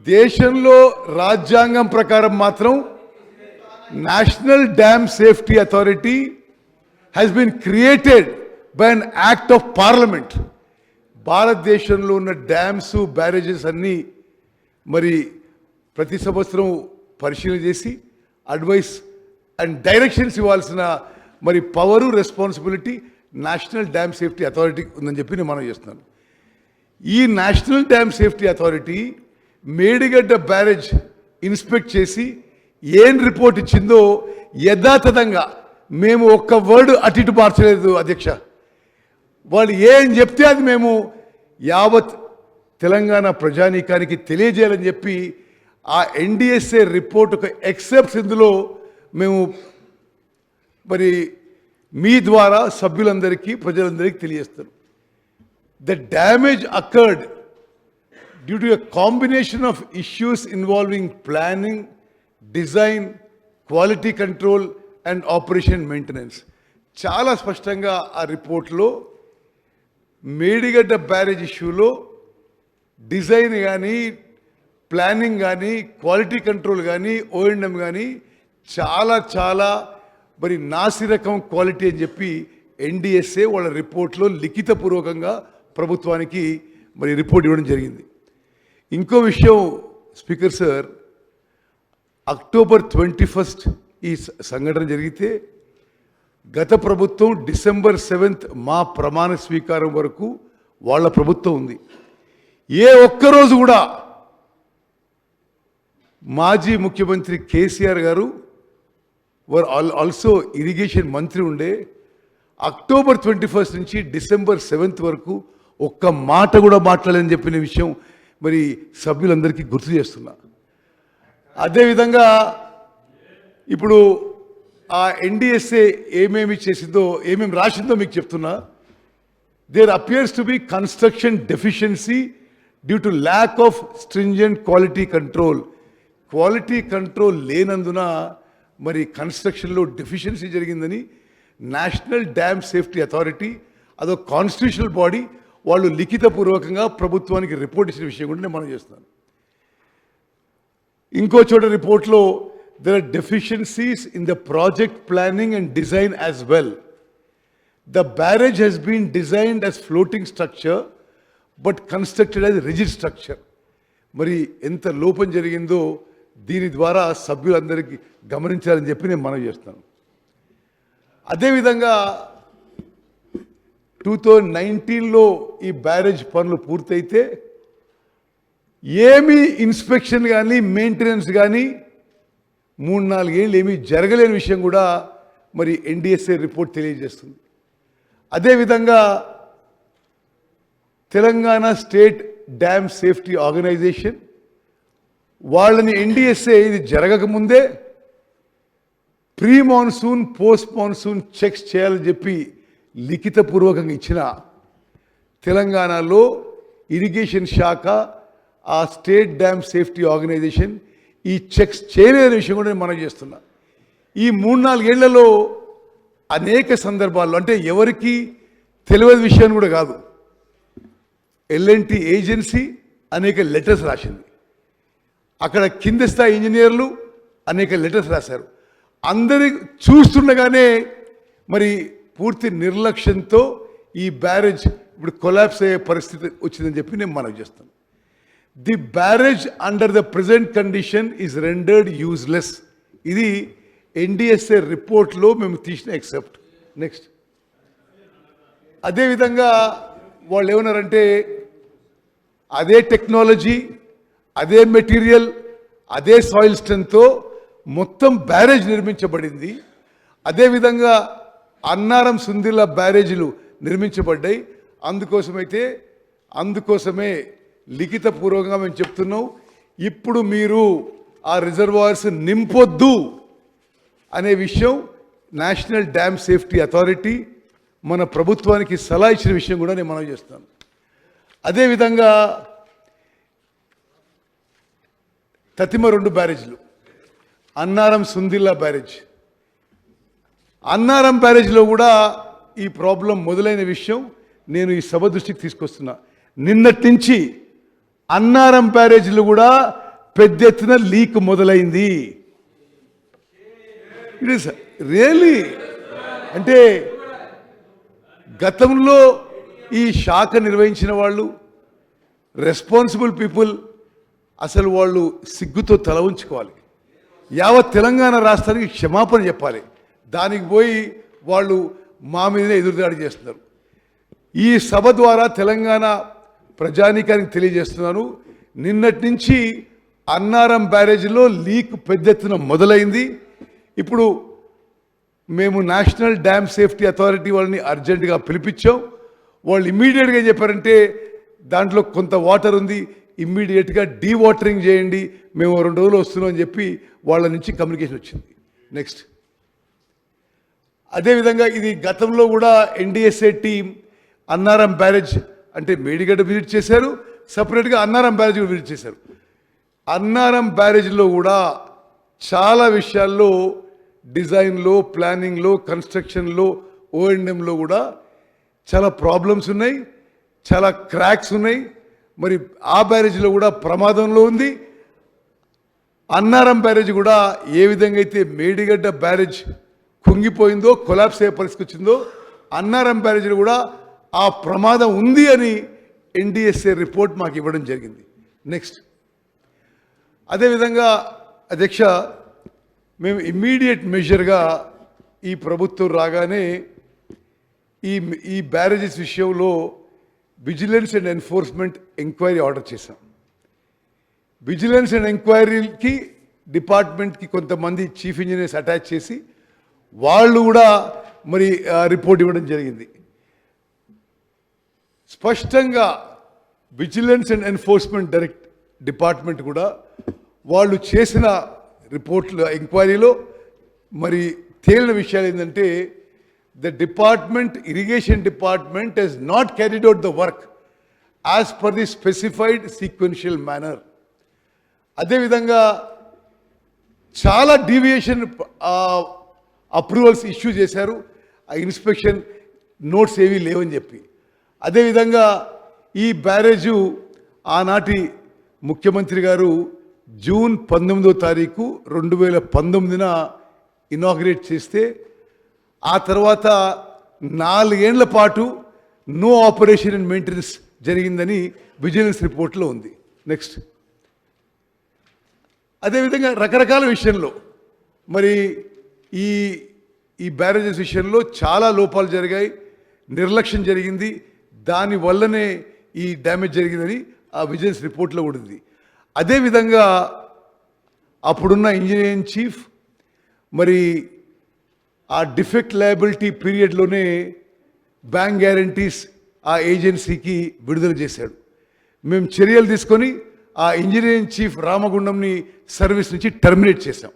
దేశంలో రాజ్యాంగం ప్రకారం మాత్రం national dam safety authority has been created by an act of parliament. భారతదేశంలో ఉన్న డ్యామ్స్ బ్యారేజెస్ అన్నీ మరి ప్రతి సంవత్సరం పరిశీలన చేసి అడ్వైస్ అండ్ డైరెక్షన్స్ ఇవ్వాల్సిన మరి power responsibility national dam safety అథారిటీకి ఉందని చెప్పి నేను మనం చేస్తున్నాను. ఈ national dam safety authority Medigadda barrage inspect చేసి ఏం రిపోర్ట్ ఇచ్చిందో యథాతథంగా మేము ఒక్క వర్డ్ అటు ఇటు మార్చలేదు అధ్యక్ష. వాళ్ళు ఏం చెప్తే అది మేము యావత్ తెలంగాణ ప్రజానీకానికి తెలియజేయాలని చెప్పి ఆ ఎన్డిఎస్ఏ రిపోర్ట్ ఒక ఎక్సెప్ట్స్ ఇందులో మేము మరి మీ ద్వారా సభ్యులందరికీ ప్రజలందరికీ తెలియజేస్తాం. The damage occurred due to a combination of issues involving planning, design, quality control and operation maintenance. చాలా స్పష్టంగా ఆ రిపోర్ట్లో మేడిగడ్డ బ్యారేజ్ ఇష్యూలో డిజైన్ కానీ ప్లానింగ్ కానీ క్వాలిటీ కంట్రోల్ కానీ ఓఎండ్ఎం కానీ చాలా మరి నాసిరకం క్వాలిటీ అని చెప్పి ఎన్డిఎస్ఏ వాళ్ళ రిపోర్ట్లో లిఖితపూర్వకంగా ప్రభుత్వానికి మరి రిపోర్ట్ ఇవ్వడం జరిగింది. ఇంకో విషయం స్పీకర్ సార్, అక్టోబర్ 21 ఈ సంఘటన జరిగితే గత ప్రభుత్వం డిసెంబర్ 7 మా ప్రమాణ స్వీకారం వరకు వాళ్ళ ప్రభుత్వం ఉంది. ఏ ఒక్కరోజు కూడా మాజీ ముఖ్యమంత్రి కేసీఆర్ గారు వర్ ఆల్సో ఇరిగేషన్ మంత్రి ఉండే. అక్టోబర్ 21 నుంచి డిసెంబర్ 7 వరకు ఒక్క మాట కూడా మాట్లాడలేని చెప్పిన విషయం మరి సభ్యులందరికీ గుర్తు చేస్తున్నా. అదేవిధంగా ఇప్పుడు ఆ ఎన్డిఎస్ఏ ఏమేమి చేసిందో ఏమేమి రాసిందో మీకు చెప్తున్నా. There appears to be construction deficiency due to lack of stringent quality control. Quality control లేనందున మరి కన్స్ట్రక్షన్లో డెఫిషియన్సీ జరిగిందని నేషనల్ డ్యామ్ సేఫ్టీ అథారిటీ అదో కాన్స్టిట్యూషనల్ బాడీ వాళ్ళు లిఖితపూర్వకంగా ప్రభుత్వానికి రిపోర్ట్ ఇచ్చిన విషయం కూడా నేను మనం చేస్తున్నాను. ఇంకో చోట రిపోర్ట్లో there are deficiencies in the project planning and design as well. The barrage has been designed as floating structure but constructed as rigid structure. మరి ఎంత లోపం జరిగిందో దీని ద్వారా సభ్యులందరికీ గమనించాలని చెప్పి నేను మనవి చేస్తాను. అదేవిధంగా 2019లో ఈ బ్యారేజ్ పనులు పూర్తయితే ఏమీ ఇన్స్పెక్షన్ కానీ మెయింటెనెన్స్ కానీ 3-4 ఏళ్ళు ఏమీ జరగలేని విషయం కూడా మరి ఎన్డిఎస్ఏ రిపోర్ట్ తెలియజేస్తుంది. అదేవిధంగా Telangana state dam safety organisation వాళ్ళని ఎన్డిఎస్ఏ ఇది జరగకముందే pre monsoon post monsoon checks చేయాలని చెప్పి లిఖితపూర్వకంగా ఇచ్చిన తెలంగాణలో ఇరిగేషన్ శాఖ ఆ స్టేట్ డ్యామ్ సేఫ్టీ ఆర్గనైజేషన్ ఈ చెక్స్ చేయలేని విషయం కూడా నేను మనం చేస్తున్నా. ఈ 3-4 ఏళ్లలో అనేక సందర్భాల్లో అంటే ఎవరికి తెలియని విషయాన్ని కూడా కాదు, ఎల్ఎన్టీ ఏజెన్సీ అనేక లెటర్స్ రాసింది. అక్కడ కింద స్థాయి ఇంజనీర్లు అనేక లెటర్స్ రాశారు. అందరి చూస్తుండగానే మరి పూర్తి నిర్లక్ష్యంతో ఈ బ్యారేజ్ ఇప్పుడు కొలాప్స్ అయ్యే పరిస్థితి వచ్చిందని చెప్పి నేను మనవి చేస్తాను. The barrage under the present condition is rendered useless. ఇది ఎన్డిఎస్ఏ రిపోర్ట్లో మేము తీసిన ఎక్సెప్ట్. నెక్స్ట్ అదేవిధంగా వాళ్ళు ఏమన్నారంటే అదే టెక్నాలజీ, అదే మెటీరియల్, అదే సాయిల్ స్ట్రెంగ్త్తో మొత్తం బ్యారేజ్ నిర్మించబడింది. అదేవిధంగా అన్నారం సుందిల్లా బ్యారేజీలు నిర్మించబడ్డాయి. అందుకోసమే లిఖితపూర్వకంగా మేము చెప్తున్నాం, ఇప్పుడు మీరు ఆ రిజర్వాయర్స్ నింపొద్దు అనే విషయం నేషనల్ డ్యామ్ సేఫ్టీ అథారిటీ మన ప్రభుత్వానికి సలహా ఇచ్చిన విషయం కూడా నేను మనవి చేస్తాను. అదేవిధంగా తతిమ 2 బ్యారేజ్లు, అన్నారం సుందిల్లా బ్యారేజ్, అన్నారం బ్యారేజ్లో కూడా ఈ ప్రాబ్లం మొదలైన విషయం నేను ఈ సభ దృష్టికి తీసుకొస్తున్నా. నిన్నటి నుంచి అన్నారం బ్యారేజ్లు కూడా పెద్ద ఎత్తున లీక్ మొదలైంది. ఇట్ ఇస్ రియల్లీ అంటే గతంలో ఈ శాఖ నిర్వహించిన వాళ్ళు రెస్పాన్సిబుల్ పీపుల్ అసలు వాళ్ళు సిగ్గుతో తల ఉంచుకోవాలి. యావత్ తెలంగాణ రాష్ట్రానికి క్షమాపణ చెప్పాలి. దానికి పోయి వాళ్ళు మా మీదనే ఎదురుదాడి చేస్తున్నారు. ఈ సభ ద్వారా తెలంగాణ ప్రజానీకానికి తెలియజేస్తున్నాను, నిన్నటి నుంచి అన్నారం బ్యారేజ్లో లీక్ పెద్ద ఎత్తున మొదలైంది. ఇప్పుడు మేము నేషనల్ డ్యామ్ సేఫ్టీ అథారిటీ వాళ్ళని అర్జెంటుగా పిలిపించాం. వాళ్ళు ఇమ్మీడియట్గా చెప్పారంటే దాంట్లో కొంత వాటర్ ఉంది, ఇమ్మీడియట్గా డీవాటరింగ్ చేయండి, మేము 2 రోజులు వస్తున్నాం అని చెప్పి వాళ్ళ నుంచి కమ్యూనికేషన్ వచ్చింది. నెక్స్ట్ అదేవిధంగా ఇది గతంలో కూడా ఎన్డీఎస్ఏ టీం అన్నారం బ్యారేజ్ అంటే మేడిగడ్డ విజిట్ చేశారు, సపరేట్గా అన్నారం బ్యారేజ్ కూడా విజిట్ చేశారు. అన్నారం బ్యారేజ్లో కూడా చాలా విషయాల్లో డిజైన్లో, ప్లానింగ్లో, కన్స్ట్రక్షన్లో, ఓఎండ్ఎంలో కూడా చాలా ప్రాబ్లమ్స్ ఉన్నాయి, చాలా క్రాక్స్ ఉన్నాయి. మరి ఆ బ్యారేజ్లో కూడా ప్రమాదంలో ఉంది. అన్నారం బ్యారేజ్ కూడా ఏ విధంగా అయితే మేడిగడ్డ బ్యారేజ్ కుంగిపోయిందో, కొలాప్స్ అయ్యే పరిస్థితి వచ్చిందో, అన్నారం బ్యారేజ్లో కూడా ఆ ప్రమాదం ఉంది అని ఎన్డీఎస్ఏ రిపోర్ట్ మాకు ఇవ్వడం జరిగింది. నెక్స్ట్ అదేవిధంగా అధ్యక్ష, మేము ఇమ్మీడియట్ మెజర్గా ఈ ప్రభుత్వం రాగానే ఈ బ్యారేజెస్ విషయంలో vigilance and enforcement enquiry order చేశాం. విజిలెన్స్ అండ్ ఎంక్వైరీకి డిపార్ట్మెంట్కి కొంతమంది చీఫ్ ఇంజనీర్స్ అటాచ్ చేసి వాళ్ళు కూడా మరి రిపోర్ట్ ఇవ్వడం జరిగింది. స్పష్టంగా విజిలెన్స్ అండ్ ఎన్ఫోర్స్మెంట్ డిపార్ట్మెంట్ కూడా వాళ్ళు చేసిన రిపోర్ట్లు ఎంక్వైరీలో మరి తేలిన విషయాలు ఏంటంటే the department, irrigation department has not carried out the work as per the specified sequential manner. అదేవిధంగా చాలా డీవియేషన్ అప్రూవల్స్ ఇష్యూ చేశారు, ఆ ఇన్స్పెక్షన్ నోట్స్ ఏవీ లేవని చెప్పి. అదేవిధంగా ఈ బ్యారేజు ఆనాటి ముఖ్యమంత్రి గారు జూన్ 19వ తారీఖు 2019న ఇనాగ్రేట్ చేస్తే ఆ తర్వాత 4 ఏళ్ల పాటు నో ఆపరేషన్ అండ్ మెయింటెనెన్స్ జరిగిందని విజిలెన్స్ రిపోర్ట్లో ఉంది. నెక్స్ట్ అదేవిధంగా రకరకాల విషయంలో మరి ఈ బ్యారేజెస్ విషయంలో చాలా లోపాలు జరిగాయి, నిర్లక్ష్యం జరిగింది, దానివల్లనే ఈ డ్యామేజ్ జరిగిందని ఆ విజిలెన్స్ రిపోర్ట్లో కూడా ఉంది. అదేవిధంగా అప్పుడున్న ఇంజనీరింగ్ చీఫ్ మరి ఆ డిఫెక్ట్ లయబిలిటీ పీరియడ్లోనే బ్యాంక్ గ్యారంటీస్ ఆ ఏజెన్సీకి విడుదల చేశాడు. మేము చర్యలు తీసుకొని ఆ ఇంజనీరింగ్ చీఫ్ రామగుండంని సర్వీస్ నుంచి టర్మినేట్ చేశాం.